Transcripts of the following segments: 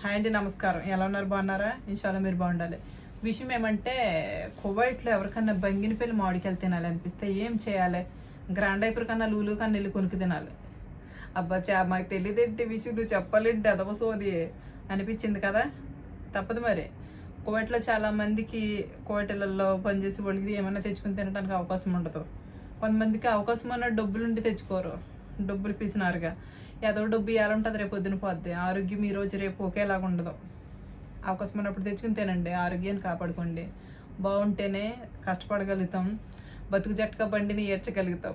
Hi అండి, నమస్కారం. ఎలా ఉన్నారు? బాగున్నారా? ఇన్షాల్లా మీరు బాగుండాలి. విషయం ఏమంటే, కువైట్లో ఎవరికన్నా బంగినపల్లి మామిడికాయలు తినాలనిపిస్తే ఏం చేయాలి? గ్రాండ్ ఐపర్ కన్నా లూలు కన్నా వెళ్ళి కొనుక్కు తినాలి. అబ్బా మాకు తెలియదేంటి విషయం, నువ్వు చెప్పాలేంటి అదవ సోది అనిపించింది కదా. తప్పదు మరి. కువైట్లో చాలా మందికి కువైట్లలో పనిచేసే వాళ్ళకి ఏమైనా తెచ్చుకుని తినడానికి అవకాశం ఉండదు. కొంతమందికి అవకాశం అన్న డబ్బులుండి తెచ్చుకోరు, డబ్బులు పిసినారుగా. ఏదో డబ్బు ఇవ్వాలంటుంది, రేపు పొద్దున పోద్ది. ఆరోగ్యం ఈరోజు రేపు ఒకేలాగా ఉండదు. అవకాశం ఉన్నప్పుడు తెచ్చుకుని తినండి, ఆరోగ్యాన్ని కాపాడుకోండి. బాగుంటేనే కష్టపడగలుగుతాం, బతుకు జట్కా బండిని ఏడ్చగలుగుతాం.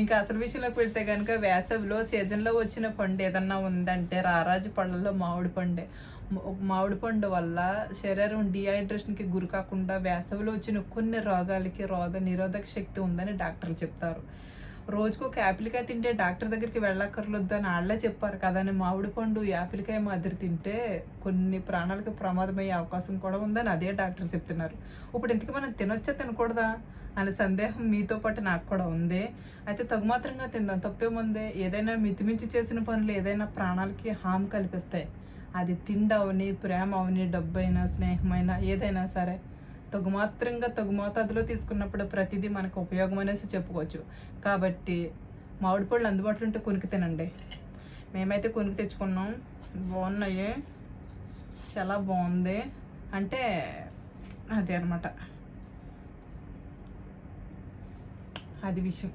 ఇంకా అసలు విషయంలోకి వెళ్తే కనుక, వేసవిలో సీజన్లో వచ్చిన పండు ఏదన్నా ఉందంటే రారాజు పళ్ళల్లో మామిడి పండే. మామిడి పండు వల్ల శరీరం డిహైడ్రేషన్కి గురి కాకుండా వేసవిలో వచ్చిన కొన్ని రోగాలకి నిరోధక శక్తి ఉందని డాక్టర్లు చెప్తారు. రోజుకు ఒక యాపిల్కాయ తింటే డాక్టర్ దగ్గరికి వెళ్ళక్కర్లొద్దు అని వాళ్ళే చెప్పారు కదా. మామిడి పండు యాపిల్కాయ మాదిరి తింటే కొన్ని ప్రాణాలకు ప్రమాదమయ్యే అవకాశం కూడా ఉందని అదే డాక్టర్ చెప్తున్నారు. ఇప్పుడు ఇంతకీ మనం తినొచ్చా తినకూడదా అనే సందేహం మీతో పాటు నాకు కూడా ఉంది. అయితే తగుమాత్రంగా తిందాం, తప్పేముంది. ఏదైనా మితిమించి చేసిన పనులు ఏదైనా ప్రాణాలకి హామ్ కల్పిస్తాయి. అది తిండి అవని, ప్రేమ అవని, డబ్బైనా, స్నేహమైనా, ఏదైనా సరే తగు మోతాదులో తీసుకున్నప్పుడు ప్రతిదీ మనకు ఉపయోగం అనేసి చెప్పుకోవచ్చు. కాబట్టి మామిడి పళ్ళు అందుబాటులో ఉంటే కొనుక్కు తినండి. మేమైతే కొనుక్కు తెచ్చుకున్నాం, బాగున్నాయి, చాలా బాగుంది. అంటే అదే అనమాట, అది విషయం.